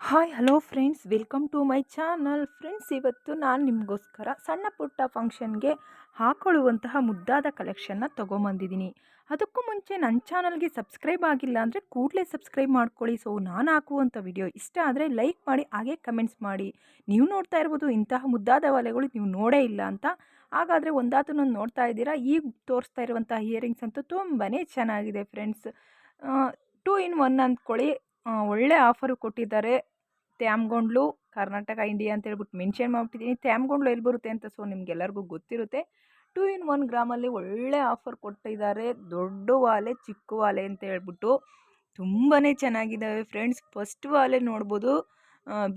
Hi hello friends, welcome to my channel. Friends, ಇವತ್ತು ನಾನು ನಿಮಗೋಸ್ಕರ ಸಣ್ಣ ಪುಟ್ಟ ಫಂಕ್ಷನ್ಗೆ ಹಾಕೊಳ್ಳುವಂತಹ ಮುದ್ದಾದ ಕಲೆಕ್ಷನ್ನ ತೊಗೊಂಬಂದಿದ್ದೀನಿ. ಅದಕ್ಕೂ ಮುಂಚೆ ನನ್ನ ಚಾನಲ್ಗೆ ಸಬ್ಸ್ಕ್ರೈಬ್ ಆಗಿಲ್ಲ ಅಂದರೆ ಕೂಡಲೇ ಸಬ್ಸ್ಕ್ರೈಬ್ ಮಾಡ್ಕೊಳ್ಳಿ. ಸೊ ನಾನು ಹಾಕುವಂಥ ವಿಡಿಯೋ ಇಷ್ಟ ಆದರೆ ಲೈಕ್ ಮಾಡಿ, ಹಾಗೆ ಕಮೆಂಟ್ಸ್ ಮಾಡಿ. ನೀವು ನೋಡ್ತಾ ಇರ್ಬೋದು, ಇಂತಹ ಮುದ್ದಾದ ಒಲೆಗಳು ನೀವು ನೋಡೇ ಇಲ್ಲ ಅಂತ. ಹಾಗಾದರೆ ಒಂದಾತನೊಂದು ನೋಡ್ತಾ ಇದ್ದೀರಾ. ಈಗ ತೋರಿಸ್ತಾ ಇರುವಂಥ ಇಯರಿಂಗ್ಸ್ ಅಂತೂ ತುಂಬಾ ಚೆನ್ನಾಗಿದೆ ಫ್ರೆಂಡ್ಸ್. 2 in 1 ಅಂದ್ಕೊಳ್ಳಿ. ಒಳ್ಳೆ ಆಫರು ಕೊಟ್ಟಿದ್ದಾರೆ. ತ್ಯಾಮ್ಗೊಂಡ್ಲು ಕರ್ನಾಟಕ ಇಂಡಿಯಾ ಅಂತ ಹೇಳ್ಬಿಟ್ಟು ಮೆನ್ಷನ್ ಮಾಡಿಬಿಟ್ಟಿದ್ದೀನಿ. ತ್ಯಾಮ್ಗೊಂಡ್ಲು ಎಲ್ಲಿ ಬರುತ್ತೆ ಅಂತ ಸೊ ನಿಮ್ಗೆಲ್ಲರಿಗೂ ಗೊತ್ತಿರುತ್ತೆ. 2 in 1 ಗ್ರಾಮಲ್ಲಿ ಒಳ್ಳೆ ಆಫರ್ ಕೊಟ್ಟಿದ್ದಾರೆ. ದೊಡ್ಡ ವಾಲೆ, ಚಿಕ್ಕ ವಾಲೆ ಅಂತ ಹೇಳ್ಬಿಟ್ಟು ತುಂಬಾ ಚೆನ್ನಾಗಿದ್ದಾವೆ ಫ್ರೆಂಡ್ಸ್. ಫಸ್ಟ್ ವಾಲೆ ನೋಡ್ಬೋದು,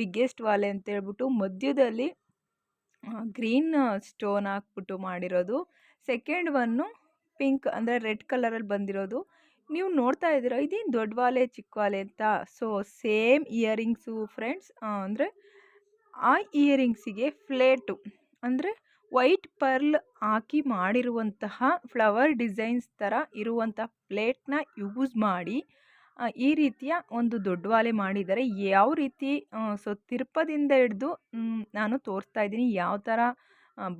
ಬಿಗ್ಗೆಸ್ಟ್ ವಾಲೆ ಅಂತ ಹೇಳ್ಬಿಟ್ಟು ಮಧ್ಯದಲ್ಲಿ ಗ್ರೀನ್ ಸ್ಟೋನ್ ಹಾಕ್ಬಿಟ್ಟು ಮಾಡಿರೋದು. ಸೆಕೆಂಡ್ ಒನ್ನು ಪಿಂಕ್ ಅಂದರೆ ರೆಡ್ ಕಲರಲ್ಲಿ ಬಂದಿರೋದು. ನೀವು ನೋಡ್ತಾ ಇದ್ದೀರಾ, ಇದೇನು ದೊಡ್ಡ ವಾಲೆ ಚಿಕ್ಕ ವಾಲೆ ಅಂತ. So same earrings friends. ಅಂದರೆ ಆ ಇಯರಿಂಗ್ಸಿಗೆ ಫ್ಲೇಟು ಅಂದರೆ ವೈಟ್ ಪರ್ಲ್ ಹಾಕಿ ಮಾಡಿರುವಂತಹ ಫ್ಲವರ್ ಡಿಸೈನ್ಸ್ ಥರ ಇರುವಂಥ ಪ್ಲೇಟ್ನ ಯೂಸ್ ಮಾಡಿ ಈ ರೀತಿಯ ಒಂದು ದೊಡ್ಡ ವಾಲೆ ಮಾಡಿದ್ದಾರೆ. ಯಾವ ರೀತಿ ಸೊ ತಿರುಪದಿಂದ ಹಿಡ್ದು ನಾನು ತೋರಿಸ್ತಾ ಇದ್ದೀನಿ ಯಾವ ಥರ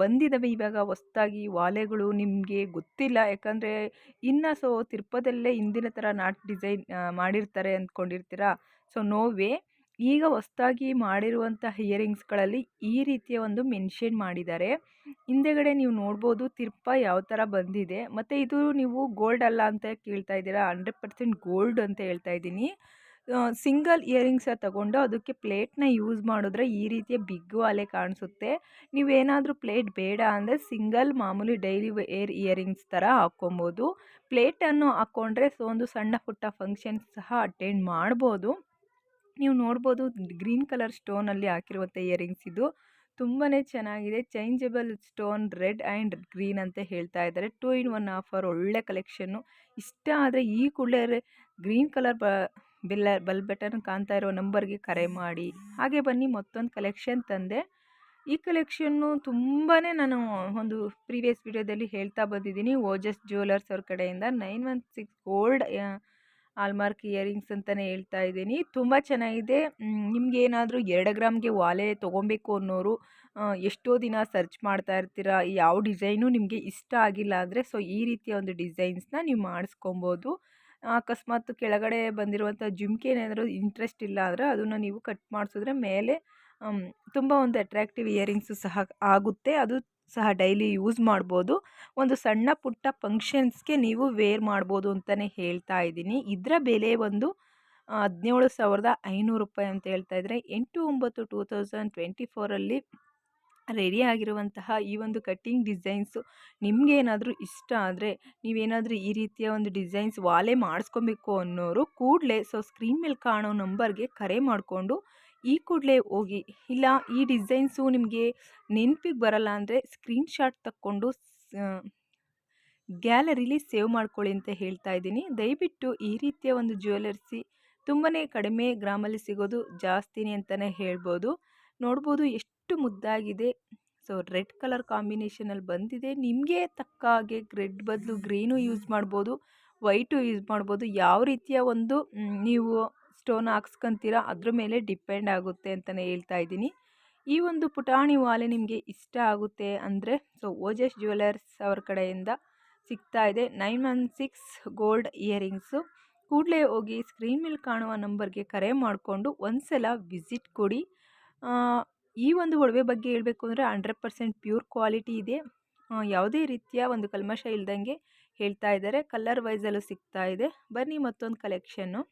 ಬಂದಿದ್ದಾವೆ ಇವಾಗ ಹೊಸ್ದಾಗಿ ವಾಲೆಗಳು. ನಿಮಗೆ ಗೊತ್ತಿಲ್ಲ, ಯಾಕಂದರೆ ಇನ್ನು ಸೊ ತಿರುಪದಲ್ಲೇ ಹಿಂದಿನ ಥರ ನಾಟ್ ಡಿಸೈನ್ ಮಾಡಿರ್ತಾರೆ ಅಂದ್ಕೊಂಡಿರ್ತೀರಾ. ಸೊ ನೋವೇ, ಈಗ ಹೊಸ್ದಾಗಿ ಮಾಡಿರುವಂತಹ ಇಯರಿಂಗ್ಸ್ಗಳಲ್ಲಿ ಈ ರೀತಿಯ ಒಂದು ಮೆನ್ಷನ್ ಮಾಡಿದ್ದಾರೆ. ಹಿಂದೆಗಡೆ ನೀವು ನೋಡ್ಬೋದು ತಿರುಪ ಯಾವ ಥರ ಬಂದಿದೆ. ಮತ್ತು ಇದು ನೀವು ಗೋಲ್ಡ್ ಅಲ್ಲ ಅಂತ ಕೇಳ್ತಾ ಇದ್ದೀರಾ, 100% ಗೋಲ್ಡ್ ಅಂತ ಹೇಳ್ತಾ ಇದ್ದೀನಿ. ಸಿಂಗಲ್ ಇಯರಿಂಗ್ಸ ತಗೊಂಡು ಅದಕ್ಕೆ ಪ್ಲೇಟ್ನ ಯೂಸ್ ಮಾಡಿದ್ರೆ ಈ ರೀತಿಯ ಬಿಗ್ ವಾಲೆ ಕಾಣಿಸುತ್ತೆ. ನೀವೇನಾದರೂ ಪ್ಲೇಟ್ ಬೇಡ ಅಂದರೆ ಸಿಂಗಲ್ ಮಾಮೂಲಿ ಡೈಲಿ ವೇರ್ ಇಯರಿಂಗ್ಸ್ ಥರ ಹಾಕ್ಕೊಬೋದು. ಪ್ಲೇಟನ್ನು ಹಾಕ್ಕೊಂಡ್ರೆ ಸೊ ಒಂದು ಸಣ್ಣ ಪುಟ್ಟ ಫಂಕ್ಷನ್ಸ್ ಸಹ ಅಟೆಂಡ್ ಮಾಡ್ಬೋದು. ನೀವು ನೋಡ್ಬೋದು ಗ್ರೀನ್ ಕಲರ್ ಸ್ಟೋನಲ್ಲಿ ಹಾಕಿರುವಂಥ ಇಯರಿಂಗ್ಸ್ ಇದು ತುಂಬಾ ಚೆನ್ನಾಗಿದೆ. Changeable stone red and green ಅಂತ ಹೇಳ್ತಾ ಇದ್ದಾರೆ. 2 in 1 ಆಫರ್, ಒಳ್ಳೆ ಕಲೆಕ್ಷನ್ನು. ಇಷ್ಟ ಆದರೆ ಈ ಕೂಡಲೇ ಗ್ರೀನ್ ಕಲರ್ ಬೆಲ್ ಬಟನ್ ಕಾಣ್ತಾ ಇರೋ ನಂಬರ್ಗೆ ಕರೆ ಮಾಡಿ. ಹಾಗೆ ಬನ್ನಿ, ಮತ್ತೊಂದು ಕಲೆಕ್ಷನ್ ತಂದೆ. ಈ ಕಲೆಕ್ಷನ್ನು ತುಂಬಾ ನಾನು ಒಂದು ಪ್ರೀವಿಯಸ್ ವಿಡಿಯೋದಲ್ಲಿ ಹೇಳ್ತಾ ಬಂದಿದ್ದೀನಿ. ಓಜಸ್ ಜ್ಯುವೆಲರ್ಸ್ ಅವ್ರ ಕಡೆಯಿಂದ 916 ಗೋಲ್ಡ್ ಆಲ್ಮಾರ್ಕ್ ಇಯರಿಂಗ್ಸ್ ಅಂತಲೇ ಹೇಳ್ತಾ ಇದ್ದೀನಿ. ತುಂಬ ಚೆನ್ನಾಗಿದೆ. ನಿಮ್ಗೆ ಏನಾದರೂ 2 ಗ್ರಾಮ್ಗೆ ವಾಲೆ ತೊಗೊಬೇಕು ಅನ್ನೋರು ಎಷ್ಟೋ ದಿನ ಸರ್ಚ್ ಮಾಡ್ತಾ ಇರ್ತೀರಾ, ಯಾವ ಡಿಸೈನು ನಿಮಗೆ ಇಷ್ಟ ಆಗಿಲ್ಲ ಅಂದರೆ ಸೊ ಈ ರೀತಿಯ ಒಂದು ಡಿಸೈನ್ಸ್ನ ನೀವು ಮಾಡಿಸ್ಕೊಬೋದು. ಅಕಸ್ಮಾತ್ ಕೆಳಗಡೆ ಬಂದಿರುವಂಥ ಜುಮ್ಕಿ ಏನಾದರೂ ಇಂಟ್ರೆಸ್ಟ್ ಇಲ್ಲ ಅಂದರೆ ಅದನ್ನು ನೀವು ಕಟ್ ಮಾಡಿಸಿದ್ರೆ ಮೇಲೆ ತುಂಬ ಒಂದು ಅಟ್ರಾಕ್ಟಿವ್ ಇಯರಿಂಗ್ಸು ಸಹ ಆಗುತ್ತೆ. ಅದು ಸಹ ಡೈಲಿ ಯೂಸ್ ಮಾಡ್ಬೋದು. ಒಂದು ಸಣ್ಣ ಪುಟ್ಟ ಫಂಕ್ಷನ್ಸ್ಗೆ ನೀವು ವೇರ್ ಮಾಡ್ಬೋದು ಅಂತಲೇ ಹೇಳ್ತಾ ಇದ್ದೀನಿ. ಇದರ ಬೆಲೆ ಒಂದು 17,500 ರೂಪಾಯಿ ಅಂತ ಹೇಳ್ತಾ ಇದ್ದಾರೆ. 8/9/2024 ರೆಡಿ ಆಗಿರುವಂತಹ ಈ ಒಂದು ಕಟ್ಟಿಂಗ್ ಡಿಸೈನ್ಸು ನಿಮಗೇನಾದರೂ ಇಷ್ಟ ಆದರೆ, ನೀವೇನಾದರೂ ಈ ರೀತಿಯ ಒಂದು ಡಿಸೈನ್ಸ್ ವಾಲೆ ಮಾಡಿಸ್ಕೊಬೇಕು ಅನ್ನೋರು ಕೂಡಲೇ ಸೊ ಸ್ಕ್ರೀನ್ ಮೇಲೆ ಕಾಣೋ ನಂಬರ್ಗೆ ಕರೆ ಮಾಡಿಕೊಂಡು ಈ ಕೂಡಲೇ ಹೋಗಿ. ಇಲ್ಲ ಈ ಡಿಸೈನ್ಸು ನಿಮಗೆ ನೆನಪಿಗೆ ಬರಲ್ಲ ಅಂದರೆ ಸ್ಕ್ರೀನ್ಶಾಟ್ ತಕ್ಕೊಂಡು ಗ್ಯಾಲರಿಲಿ ಸೇವ್ ಮಾಡ್ಕೊಳ್ಳಿ ಅಂತ ಹೇಳ್ತಾ ಇದ್ದೀನಿ. ದಯವಿಟ್ಟು ಈ ರೀತಿಯ ಒಂದು ಜ್ಯುವೆಲರ್ಸಿ ತುಂಬಾ ಕಡಿಮೆ ಗ್ರಾಮಲ್ಲಿ ಸಿಗೋದು ಜಾಸ್ತಿನೇ ಅಂತಲೇ ಹೇಳ್ಬೋದು. ನೋಡ್ಬೋದು ಎಷ್ಟು ಮುದ್ದಾಗಿದೆ. ಸೊ ರೆಡ್ ಕಲರ್ ಕಾಂಬಿನೇಷನಲ್ಲಿ ಬಂದಿದೆ. ನಿಮಗೆ ತಕ್ಕ ಹಾಗೆ ರೆಡ್ ಬದಲು ಗ್ರೀನು ಯೂಸ್ ಮಾಡ್ಬೋದು, ವೈಟು ಯೂಸ್ ಮಾಡ್ಬೋದು. ಯಾವ ರೀತಿಯ ಒಂದು ನೀವು ಸ್ಟೋನ್ ಹಾಕ್ಸ್ಕೊತೀರಾ ಅದ್ರ ಮೇಲೆ ಡಿಪೆಂಡ್ ಆಗುತ್ತೆ ಅಂತಲೇ ಹೇಳ್ತಾ ಇದ್ದೀನಿ. ಈ ಒಂದು ಪುಟಾಣಿ ವಾಲೆ ನಿಮಗೆ ಇಷ್ಟ ಆಗುತ್ತೆ ಅಂದರೆ ಸೊ ಓಜಸ್ ಜ್ಯುವೆಲರ್ಸ್ ಅವ್ರ ಕಡೆಯಿಂದ ಸಿಗ್ತಾ ಇದೆ. 916 ಗೋಲ್ಡ್ ಇಯರಿಂಗ್ಸು. ಕೂಡಲೇ ಹೋಗಿ ಸ್ಕ್ರೀನ್ ಮೇಲೆ ಕಾಣುವ ನಂಬರ್ಗೆ ಕರೆ ಮಾಡಿಕೊಂಡು ಒಂದ್ಸಲ ವಿಸಿಟ್ ಕೊಡಿ. ಈ ಒಂದು ಒಡವೆ ಬಗ್ಗೆ ಹೇಳಬೇಕು ಅಂದರೆ 100% ಪ್ಯೂರ್ ಕ್ವಾಲಿಟಿ ಇದೆ. ಯಾವುದೇ ರೀತಿಯ ಒಂದು ಕಲ್ಮಶ ಇಲ್ದಂಗೆ ಹೇಳ್ತಾ ಇದ್ದಾರೆ. ಕಲರ್ ವೈಸಲ್ಲೂ ಸಿಗ್ತಾ ಇದೆ. ಬನ್ನಿ ಮತ್ತೊಂದು ಕಲೆಕ್ಷನ್ನು.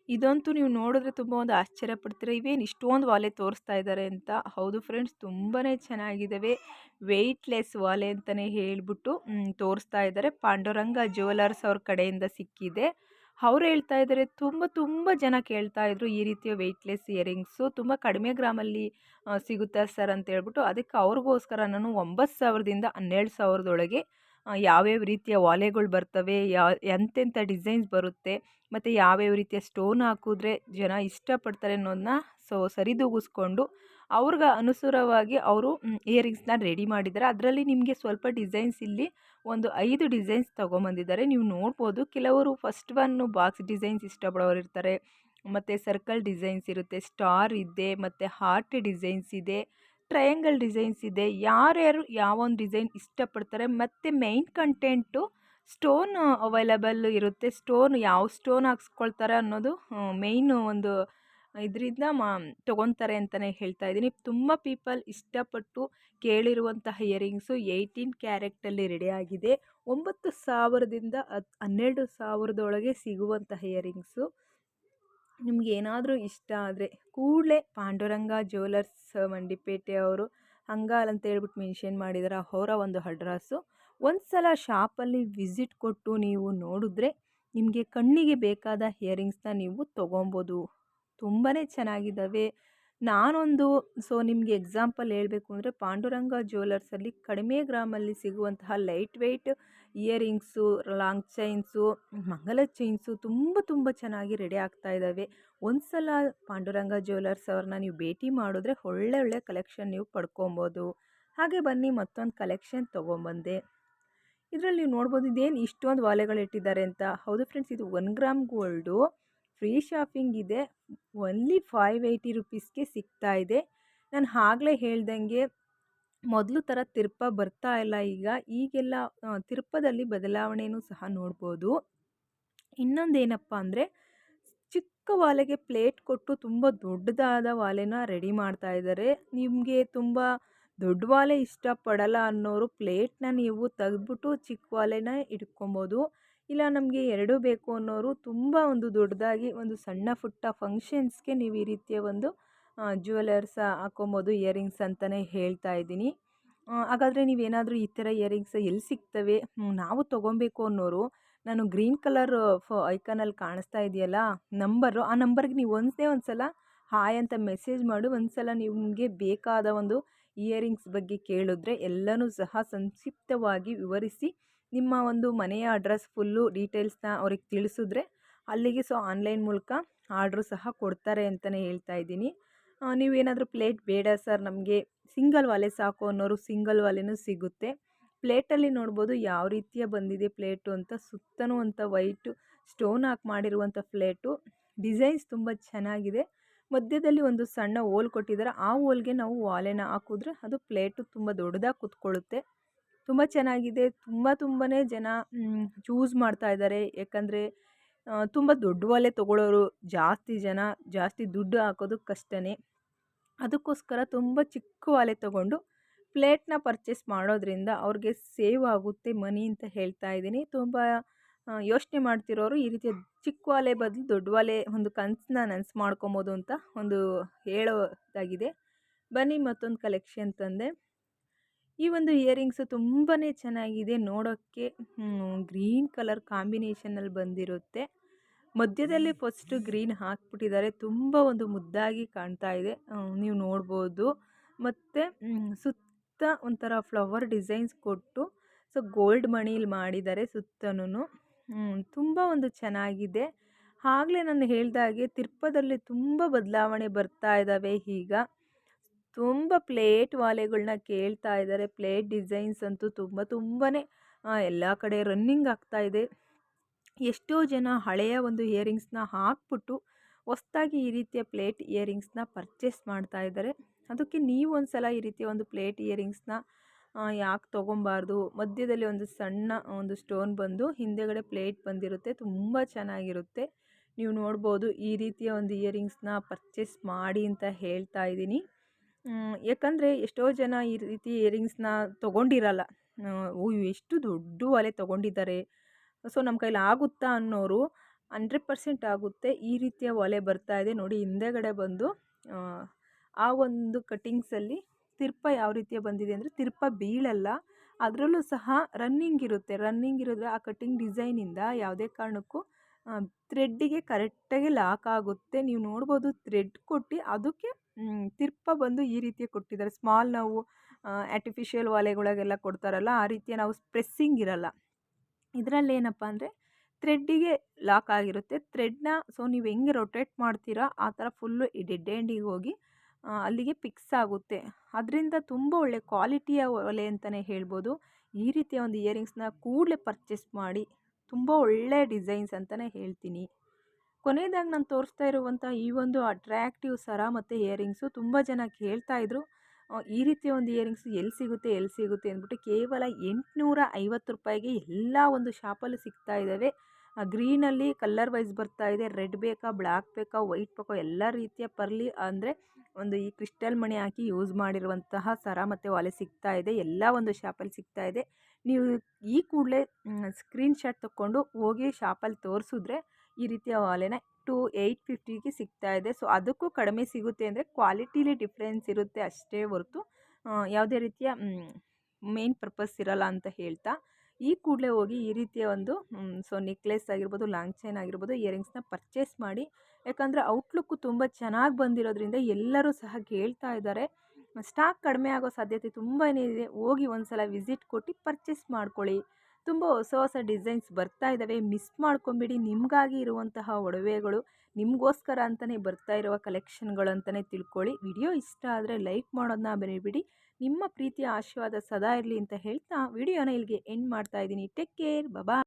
ಇದಂತೂ ನೀವು ನೋಡಿದ್ರೆ ತುಂಬ ಒಂದು ಆಶ್ಚರ್ಯ ಪಡ್ತೀರ, ಇವೇನು ಇಷ್ಟೊಂದು ವಾಲೆ ತೋರಿಸ್ತಾ ಇದ್ದಾರೆ ಅಂತ. ಹೌದು ಫ್ರೆಂಡ್ಸ್, ತುಂಬಾ ಚೆನ್ನಾಗಿದ್ದಾವೆ. ವೆಯ್ಟ್ಲೆಸ್ ವಾಲೆ ಅಂತಲೇ ಹೇಳ್ಬಿಟ್ಟು ತೋರಿಸ್ತಾ ಇದ್ದಾರೆ. ಪಾಂಡುರಂಗ ಜ್ಯುವೆಲರ್ಸ್ ಅವ್ರ ಕಡೆಯಿಂದ ಸಿಕ್ಕಿದೆ. ಅವ್ರು ಹೇಳ್ತಾ ಇದ್ದಾರೆ ತುಂಬ ಜನ ಕೇಳ್ತಾ ಇದ್ರು ಈ ರೀತಿಯ ವೆಯ್ಟ್ಲೆಸ್ ಇಯರಿಂಗ್ಸು ತುಂಬ ಕಡಿಮೆ ಗ್ರಾಮಲ್ಲಿ ಸಿಗುತ್ತಾ ಸರ್ ಅಂತ ಹೇಳ್ಬಿಟ್ಟು. ಅದಕ್ಕೆ ಅವ್ರಿಗೋಸ್ಕರ ನಾನು 9,000ದಿಂದ 12,000ದೊಳಗೆ ಯಾವ್ಯಾವ ರೀತಿಯ ವಾಲೆಗಳು ಬರ್ತವೆ, ಎಂತೆಂಥ ಡಿಸೈನ್ಸ್ ಬರುತ್ತೆ, ಮತ್ತು ಯಾವ್ಯಾವ ರೀತಿಯ ಸ್ಟೋನ್ ಹಾಕಿದ್ರೆ ಜನ ಇಷ್ಟಪಡ್ತಾರೆ ಅನ್ನೋದನ್ನ ಸೊ ಸರಿದೂಗಿಸ್ಕೊಂಡು ಅವ್ರಿಗೆ ಅನುಸಾರವಾಗಿ ಅವರು ಇಯರಿಂಗ್ಸ್ನ ರೆಡಿ ಮಾಡಿದ್ದಾರೆ. ಅದರಲ್ಲಿ ನಿಮಗೆ ಸ್ವಲ್ಪ ಡಿಸೈನ್ಸ್ ಇಲ್ಲಿ ಒಂದು 5 ಡಿಸೈನ್ಸ್ ತೊಗೊಂಬಂದಿದ್ದಾರೆ. ನೀವು ನೋಡ್ಬೋದು, ಕೆಲವರು ಫಸ್ಟ್ ಒನ್ ಬಾಕ್ಸ್ ಡಿಸೈನ್ಸ್ ಇಷ್ಟಪಡೋರು ಇರ್ತಾರೆ, ಮತ್ತು ಸರ್ಕಲ್ ಡಿಸೈನ್ಸ್ ಇರುತ್ತೆ, ಸ್ಟಾರ್ ಇದೆ, ಮತ್ತು ಹಾರ್ಟ್ ಡಿಸೈನ್ಸ್ ಇದೆ, ಟ್ರಯಾಂಗಲ್ ಡಿಸೈನ್ಸ್ ಇದೆ. ಯಾರ್ಯಾರು ಯಾವೊಂದು ಡಿಸೈನ್ ಇಷ್ಟಪಡ್ತಾರೆ, ಮತ್ತು ಮೇಯ್ನ್ ಕಂಟೆಂಟು ಸ್ಟೋನ್ ಅವೈಲಬಲ್ ಇರುತ್ತೆ. ಸ್ಟೋನ್ ಯಾವ ಸ್ಟೋನ್ ಹಾಕ್ಸ್ಕೊಳ್ತಾರೆ ಅನ್ನೋದು ಮೇಯ್ನು ಒಂದು ಇದರಿಂದ ತೊಗೊತಾರೆ ಅಂತಲೇ ಹೇಳ್ತಾ ಇದ್ದೀನಿ. ತುಂಬ ಪೀಪಲ್ ಇಷ್ಟಪಟ್ಟು ಕೇಳಿರುವಂತಹ ಇಯರಿಂಗ್ಸು 18 ಕ್ಯಾರೆಟಲ್ಲಿ ರೆಡಿಯಾಗಿದೆ. 9,000ದಿಂದ 12,000ದೊಳಗೆ ಸಿಗುವಂತಹ ಇಯರಿಂಗ್ಸು. ನಿಮ್ಗೆ ಏನಾದರೂ ಇಷ್ಟ ಆದರೆ ಕೂಡಲೇ ಪಾಂಡುರಂಗ ಜ್ಯುವೆಲರ್ಸ್ ಮಂಡಿಪೇಟೆ ಅವರು ಹಂಗಾಲ್ ಅಂತ ಹೇಳ್ಬಿಟ್ಟು ಮೆನ್ಷನ್ ಮಾಡಿದ್ದಾರೆ, ಅವರ ಒಂದು ಅಡ್ರೆಸ್ಸು. ಒಂದು ಸಲ ಶಾಪಲ್ಲಿ ವಿಸಿಟ್ ಕೊಟ್ಟು ನೀವು ನೋಡಿದ್ರೆ ನಿಮಗೆ ಕಣ್ಣಿಗೆ ಬೇಕಾದ ಇಯರಿಂಗ್ಸ್ನ ನೀವು ತೊಗೊಬೋದು. ತುಂಬಾ ಚೆನ್ನಾಗಿದ್ದಾವೆ. ನಾನೊಂದು ನಿಮಗೆ ಎಕ್ಸಾಂಪಲ್ ಹೇಳಬೇಕು ಅಂದರೆ ಪಾಂಡುರಂಗ ಜ್ಯುವೆಲರ್ಸಲ್ಲಿ ಕಡಿಮೆ ಗ್ರಾಮಲ್ಲಿ ಸಿಗುವಂತಹ light weight earrings, long chains, ಮಂಗಲ ಚೈನ್ಸು ತುಂಬ ಚೆನ್ನಾಗಿ ರೆಡಿ ಆಗ್ತಾ ಇದ್ದಾವೆ. ಒಂದು ಸಲ ಪಾಂಡುರಂಗ ಜ್ಯುವೆಲರ್ಸ್ ಅವ್ರನ್ನ ನೀವು ಭೇಟಿ ಮಾಡಿದ್ರೆ ಒಳ್ಳೆ ಕಲೆಕ್ಷನ್ ನೀವು ಪಡ್ಕೊಬೋದು. ಹಾಗೆ ಬನ್ನಿ ಮತ್ತೊಂದು ಕಲೆಕ್ಷನ್ ತೊಗೊಂಬಂದೆ. ಇದರಲ್ಲಿ ನೀವು ನೋಡ್ಬೋದು ಇದೇನು ಇಷ್ಟೊಂದು ವಾಲೆಗಳು ಇಟ್ಟಿದ್ದಾರೆ ಅಂತ. ಹೌದು ಫ್ರೆಂಡ್ಸ್, ಇದು 1 ಗ್ರಾಮ್ ಗೋಲ್ಡು ಫ್ರೀ ಶಾಪಿಂಗ್ ಇದೆ. ಓನ್ಲಿ 580 ರುಪೀಸ್ಗೆ ಸಿಗ್ತಾ ಇದೆ. ನಾನು ಆಗಲೇ ಹೇಳ್ದಂಗೆ ಮೊದಲು ಥರ ತಿರ್ಪ ಬರ್ತಾ ಇಲ್ಲ ಈಗೆಲ್ಲ ತಿರ್ಪದಲ್ಲಿ ಬದಲಾವಣೆಯೂ ಸಹ ನೋಡ್ಬೋದು. ಇನ್ನೊಂದೇನಪ್ಪ ಅಂದರೆ ಚಿಕ್ಕ ವಾಲೆಗೆ ಪ್ಲೇಟ್ ಕೊಟ್ಟು ತುಂಬ ದೊಡ್ಡದಾದ ವಾಲೆನ ರೆಡಿ ಮಾಡ್ತಾ ಇದ್ದಾರೆ. ನಿಮಗೆ ತುಂಬ ದೊಡ್ಡ ವಾಲೆ ಇಷ್ಟಪಡಲ್ಲ ಅನ್ನೋರು ಪ್ಲೇಟ್ನ ನೀವು ತೆಗೆದ್ಬಿಟ್ಟು ಚಿಕ್ಕ ವಾಲೆನ ಇಟ್ಕೊಬೋದು. ಇಲ್ಲ ನಮಗೆ ಎರಡೂ ಬೇಕು ಅನ್ನೋರು ತುಂಬ ಒಂದು ದೊಡ್ಡದಾಗಿ ಒಂದು ಸಣ್ಣ ಪುಟ್ಟ ಫಂಕ್ಷನ್ಸ್ಗೆ ನೀವು ಈ ರೀತಿಯ ಒಂದು ಜ್ಯುವೆಲರ್ಸ್ ಹಾಕೊಬೋದು, ಇಯರಿಂಗ್ಸ್ ಅಂತಲೇ ಹೇಳ್ತಾ ಇದ್ದೀನಿ. ಹಾಗಾದರೆ ನೀವೇನಾದರೂ ಈ ಥರ ಇಯರಿಂಗ್ಸ್ ಎಲ್ಲಿ ಸಿಗ್ತವೆ ನಾವು ತೊಗೊಬೇಕು ಅನ್ನೋರು, ನಾನು ಗ್ರೀನ್ ಕಲರ್ ಐಕಾನಲ್ಲಿ ಕಾಣಿಸ್ತಾ ಇದೆಯಲ್ಲ ನಂಬರು, ಆ ನಂಬರ್ಗೆ ನೀವು ಒಂದೇ ಒಂದು ಸಲ ಹಾಯ್ ಅಂತ ಮೆಸೇಜ್ ಮಾಡಿ ಒಂದು ಸಲ ನಿಮಗೆ ಬೇಕಾದ ಒಂದು ಇಯರಿಂಗ್ಸ್ ಬಗ್ಗೆ ಕೇಳಿದ್ರೆ ಎಲ್ಲನೂ ಸಹ ಸಂಕ್ಷಿಪ್ತವಾಗಿ ವಿವರಿಸಿ ನಿಮ್ಮ ಒಂದು ಮನೆಯ ಅಡ್ರೆಸ್ ಫುಲ್ಲು ಡೀಟೇಲ್ಸ್ನ ಅವ್ರಿಗೆ ತಿಳಿಸಿದ್ರೆ ಅಲ್ಲಿಗೆ ಆನ್ಲೈನ್ ಮೂಲಕ ಆರ್ಡ್ರು ಸಹ ಕೊಡ್ತಾರೆ ಅಂತಲೇ ಹೇಳ್ತಾ ಇದ್ದೀನಿ. ನೀವೇನಾದರೂ ಪ್ಲೇಟ್ ಬೇಡ ಸರ್ ನಮಗೆ ಸಿಂಗಲ್ ವಾಲೆ ಸಾಕು ಅನ್ನೋರು ಸಿಂಗಲ್ ವಾಲೆನೂ ಸಿಗುತ್ತೆ. ಪ್ಲೇಟಲ್ಲಿ ನೋಡ್ಬೋದು ಯಾವ ರೀತಿಯ ಬಂದಿದೆ ಪ್ಲೇಟು ಅಂತ. ಸುತ್ತನೂ ಅಂತ ವೈಟು ಸ್ಟೋನ್ ಹಾಕಿ ಮಾಡಿರುವಂಥ ಪ್ಲೇಟು. ಡಿಸೈನ್ಸ್ ತುಂಬ ಚೆನ್ನಾಗಿದೆ. ಮಧ್ಯದಲ್ಲಿ ಒಂದು ಸಣ್ಣ ಹೋಲ್ ಕೊಟ್ಟಿದ್ದಾರೆ. ಆ ಹೋಲ್ಗೆ ನಾವು ವಾಲೆನ ಹಾಕಿದ್ರೆ ಅದು ಪ್ಲೇಟು ತುಂಬ ದೊಡ್ಡದಾಗಿ ಕೂತ್ಕೊಳ್ಳುತ್ತೆ. ತುಂಬ ಚೆನ್ನಾಗಿದೆ. ತುಂಬಾ ಜನ ಚೂಸ್ ಮಾಡ್ತಾ ಇದ್ದಾರೆ. ಯಾಕಂದರೆ ತುಂಬ ದೊಡ್ಡ ವಾಲೆ ತೊಗೊಳ್ಳೋರು ಜಾಸ್ತಿ ಜನ, ಜಾಸ್ತಿ ದುಡ್ಡು ಹಾಕೋದು ಕಷ್ಟನೇ. ಅದಕ್ಕೋಸ್ಕರ ತುಂಬ ಚಿಕ್ಕ ವಾಲೆ ತೊಗೊಂಡು ಪ್ಲೇಟ್ನ ಪರ್ಚೇಸ್ ಮಾಡೋದ್ರಿಂದ ಅವ್ರಿಗೆ ಸೇವ್ ಆಗುತ್ತೆ ಮನಿ ಅಂತ ಹೇಳ್ತಾ ಇದ್ದೀನಿ. ತುಂಬ ಯೋಚನೆ ಮಾಡ್ತಿರೋರು ಈ ರೀತಿಯ ಚಿಕ್ಕ ವಾಲೆ ಬದಲು ದೊಡ್ಡ ವಾಲೆ ಒಂದು ಕನಸನ್ನ ನನಸು ಮಾಡ್ಕೊಬೋದು ಅಂತ ಒಂದು ಹೇಳೋದಾಗಿದೆ. ಬನ್ನಿ ಮತ್ತೊಂದು ಕಲೆಕ್ಷನ್ ತಂದೆ. ಈ ಒಂದು ಇಯರಿಂಗ್ಸು ತುಂಬಾ ಚೆನ್ನಾಗಿದೆ ನೋಡೋಕ್ಕೆ. ಗ್ರೀನ್ ಕಲರ್ ಕಾಂಬಿನೇಷನಲ್ಲಿ ಬಂದಿರುತ್ತೆ. ಮಧ್ಯದಲ್ಲಿ ಫಸ್ಟು ಗ್ರೀನ್ ಹಾಕ್ಬಿಟ್ಟಿದ್ದಾರೆ. ತುಂಬ ಒಂದು ಮುದ್ದಾಗಿ ಕಾಣ್ತಾ ಇದೆ, ನೀವು ನೋಡ್ಬೋದು. ಮತ್ತು ಸುತ್ತ ಒಂಥರ ಫ್ಲವರ್ ಡಿಸೈನ್ಸ್ ಕೊಟ್ಟು ಗೋಲ್ಡ್ ಮಣಿಲಿ ಮಾಡಿದ್ದಾರೆ ಸುತ್ತನೂ. ತುಂಬ ಒಂದು ಚೆನ್ನಾಗಿದೆ. ಆಗಲೇ ನಾನು ಹೇಳ್ದಾಗೆ ತಿರ್ಪದಲ್ಲಿ ತುಂಬ ಬದಲಾವಣೆ ಬರ್ತಾ ಇದ್ದಾವೆ. ಈಗ ತುಂಬ ಪ್ಲೇಟ್ ವಾಲೆಗಳನ್ನ ಕೇಳ್ತಾ ಇದ್ದಾರೆ. ಪ್ಲೇಟ್ ಡಿಸೈನ್ಸ್ ಅಂತೂ ತುಂಬಾ ಎಲ್ಲ ಕಡೆ ರನ್ನಿಂಗ್ ಆಗ್ತಾ ಇದೆ. ಎಷ್ಟೋ ಜನ ಹಳೆಯ ಒಂದು ಇಯರಿಂಗ್ಸ್ನ ಹಾಕ್ಬಿಟ್ಟು ಹೊಸದಾಗಿ ಈ ರೀತಿಯ ಪ್ಲೇಟ್ ಇಯರಿಂಗ್ಸ್ನ ಪರ್ಚೇಸ್ ಮಾಡ್ತಾ ಇದ್ದಾರೆ. ಅದಕ್ಕೆ ನೀವು ಒಂದು ಸಲ ಈ ರೀತಿಯ ಒಂದು ಪ್ಲೇಟ್ ಇಯರಿಂಗ್ಸ್ನ ಯಾಕೆ ತೊಗೊಬಾರ್ದು. ಮಧ್ಯದಲ್ಲಿ ಒಂದು ಸಣ್ಣ ಒಂದು ಸ್ಟೋನ್ ಬಂದು ಹಿಂದೆಗಡೆ ಪ್ಲೇಟ್ ಬಂದಿರುತ್ತೆ. ತುಂಬ ಚೆನ್ನಾಗಿರುತ್ತೆ. ನೀವು ನೋಡ್ಬೋದು ಈ ರೀತಿಯ ಒಂದು ಇಯರಿಂಗ್ಸ್ನ ಪರ್ಚೇಸ್ ಮಾಡಿ ಅಂತ ಹೇಳ್ತಾ ಇದ್ದೀನಿ. ಯಾಕಂದರೆ ಎಷ್ಟೋ ಜನ ಈ ರೀತಿ ಇಯರಿಂಗ್ಸ್ನ ತೊಗೊಂಡಿರಲ್ಲ. ಎಷ್ಟು ದೊಡ್ಡ ವಾಲೆ ತೊಗೊಂಡಿದ್ದಾರೆ, ನಮ್ಮ ಕೈಲಿ ಆಗುತ್ತಾ ಅನ್ನೋರು 100% ಆಗುತ್ತೆ. ಈ ರೀತಿಯ ವಾಲೆ ಬರ್ತಾ ಇದೆ ನೋಡಿ. ಹಿಂದೆಗಡೆ ಬಂದು ಆ ಒಂದು ಕಟ್ಟಿಂಗ್ಸಲ್ಲಿ ತಿರ್ಪ ಯಾವ ರೀತಿಯ ಬಂದಿದೆ ಅಂದರೆ ತಿರ್ಪ ಬೀಳಲ್ಲ, ಅದರಲ್ಲೂ ಸಹ ರನ್ನಿಂಗ್ ಇರುತ್ತೆ. ರನ್ನಿಂಗ್ ಇರೋದ್ರೆ ಆ ಕಟ್ಟಿಂಗ್ ಡಿಸೈನಿಂದ ಯಾವುದೇ ಕಾರಣಕ್ಕೂ ಥ್ರೆಡ್ಡಿಗೆ ಕರೆಕ್ಟಾಗಿ ಲಾಕ್ ಆಗುತ್ತೆ. ನೀವು ನೋಡ್ಬೋದು ಥ್ರೆಡ್ ಕೊಟ್ಟು ಅದಕ್ಕೆ ತಿರ್ಪ ಬಂದು ಈ ರೀತಿಯ ಕೊಟ್ಟಿದ್ದಾರೆ. ಸ್ಮಾಲ್ ನಾವು ಆರ್ಟಿಫಿಷಿಯಲ್ ವಾಲೆಗಳಿಗೆಲ್ಲ ಕೊಡ್ತಾರಲ್ಲ ಆ ರೀತಿಯ ನಾವು ಪ್ರೆಸ್ಸಿಂಗ್ ಇರಲ್ಲ. ಇದರಲ್ಲಿ ಏನಪ್ಪ ಅಂದರೆ ಥ್ರೆಡ್ಡಿಗೆ ಲಾಕ್ ಆಗಿರುತ್ತೆ. ಥ್ರೆಡ್ನ ನೀವು ಹೆಂಗೆ ರೊಟೇಟ್ ಮಾಡ್ತೀರಾ ಆ ಥರ ಫುಲ್ಲು ಈ ಡೆಡ್ ಎಂಡಿಗೆ ಹೋಗಿ ಅಲ್ಲಿಗೆ ಫಿಕ್ಸ್ ಆಗುತ್ತೆ. ಅದರಿಂದ ತುಂಬ ಒಳ್ಳೆ ಕ್ವಾಲಿಟಿಯ ಒಲೆ ಅಂತಲೇ ಹೇಳ್ಬೋದು. ಈ ರೀತಿಯ ಒಂದು ಇಯರಿಂಗ್ಸ್ನ ಕೂಡಲೇ ಪರ್ಚೇಸ್ ಮಾಡಿ. ತುಂಬ ಒಳ್ಳೆ ಡಿಸೈನ್ಸ್ ಅಂತಲೇ ಹೇಳ್ತೀನಿ. ಕೊನೆಯದಾಗಿ ನಾನು ತೋರಿಸ್ತಾ ಇರುವಂಥ ಈ ಒಂದು ಅಟ್ರಾಕ್ಟಿವ್ ಸರ ಮತ್ತು ಇಯರಿಂಗ್ಸು ತುಂಬ ಜನ ಕೇಳ್ತಾ ಇದ್ರು. ಈ ರೀತಿಯ ಒಂದು ಇಯರಿಂಗ್ಸ್ ಎಲ್ಲಿ ಸಿಗುತ್ತೆ ಎಲ್ಲಿ ಸಿಗುತ್ತೆ ಅಂದ್ಬಿಟ್ಟು ಕೇವಲ 850 ರೂಪಾಯಿಗೆ ಎಲ್ಲ ಒಂದು ಶಾಪಲ್ಲಿ ಸಿಗ್ತಾ ಇದ್ದಾವೆ. ಗ್ರೀನಲ್ಲಿ ಕಲರ್ ವೈಸ್ ಬರ್ತಾ ಇದೆ. ರೆಡ್ ಬೇಕಾ, ಬ್ಲ್ಯಾಕ್ ಬೇಕಾ, ವೈಟ್ ಬೇಕಾ, ಎಲ್ಲ ರೀತಿಯ ಪರ್ಲಿ ಅಂದರೆ ಒಂದು ಈ ಕ್ರಿಸ್ಟಲ್ ಮಣಿ ಹಾಕಿ ಯೂಸ್ ಮಾಡಿರುವಂತಹ ಸರ ಮತ್ತು ಒಲೆ ಸಿಗ್ತಾ ಇದೆ. ಎಲ್ಲ ಒಂದು ಶಾಪಲ್ಲಿ ಸಿಗ್ತಾ ಇದೆ. ನೀವು ಈ ಕೂಡಲೇ ಸ್ಕ್ರೀನ್‌ಶಾಟ್ ತಕ್ಕೊಂಡು ಹೋಗಿ ಶಾಪಲ್ಲಿ ತೋರಿಸಿದ್ರೆ ಈ ರೀತಿಯ ಒಲೆನ 850ಗೆ ಸಿಗ್ತಾ ಇದೆ. ಸೊ ಅದಕ್ಕೂ ಕಡಿಮೆ ಸಿಗುತ್ತೆ ಅಂದರೆ ಕ್ವಾಲಿಟಿಲಿ ಡಿಫ್ರೆನ್ಸ್ ಇರುತ್ತೆ ಅಷ್ಟೇ ಹೊರತು ಯಾವುದೇ ರೀತಿಯ ಮೇನ್ ಪರ್ಪಸ್ ಇರಲ್ಲ ಅಂತ ಹೇಳ್ತಾ, ಈ ಕೂಡಲೇ ಹೋಗಿ ಈ ರೀತಿಯ ಒಂದು ಸೊ ನೆಕ್ಲೆಸ್ ಆಗಿರ್ಬೋದು, ಲಾಂಗ್ ಚೈನ್ ಆಗಿರ್ಬೋದು, ಇಯರಿಂಗ್ಸ್ನ ಪರ್ಚೇಸ್ ಮಾಡಿ. ಯಾಕಂದರೆ ಔಟ್ಲುಕ್ಕು ತುಂಬ ಚೆನ್ನಾಗಿ ಬಂದಿರೋದ್ರಿಂದ ಎಲ್ಲರೂ ಸಹ ಕೇಳ್ತಾ ಇದ್ದಾರೆ. ಸ್ಟಾಕ್ ಕಡಿಮೆ ಆಗೋ ಸಾಧ್ಯತೆ ತುಂಬಾ ಇದೆ. ಹೋಗಿ ಒಂದ್ಸಲ ವಿಸಿಟ್ ಕೊಟ್ಟು ಪರ್ಚೇಸ್ ಮಾಡ್ಕೊಳ್ಳಿ. ತುಂಬ ಹೊಸ ಹೊಸ ಡಿಸೈನ್ಸ್ ಬರ್ತಾ ಇದ್ದಾವೆ. ಮಿಸ್ ಮಾಡ್ಕೊಂಬಿಡಿ. ನಿಮಗಾಗಿ ಇರುವಂತಹ ಒಡವೆಗಳು, ನಿಮಗೋಸ್ಕರ ಅಂತಲೇ ಬರ್ತಾ ಇರುವ ಕಲೆಕ್ಷನ್ಗಳು ಅಂತಲೇ ತಿಳ್ಕೊಳ್ಳಿ. ವಿಡಿಯೋ ಇಷ್ಟ ಆದರೆ ಲೈಕ್ ಮಾಡೋದನ್ನ ಮರಿಬೇಡಿ. ನಿಮ್ಮ ಪ್ರೀತಿಯ ಆಶೀರ್ವಾದ ಸದಾ ಇರಲಿ ಅಂತ ಹೇಳ್ತಾ ವಿಡಿಯೋನ ಇಲ್ಲಿಗೆ ಎಂಡ್ ಮಾಡ್ತಾ ಇದ್ದೀನಿ. Take care. ಬಾಯ್.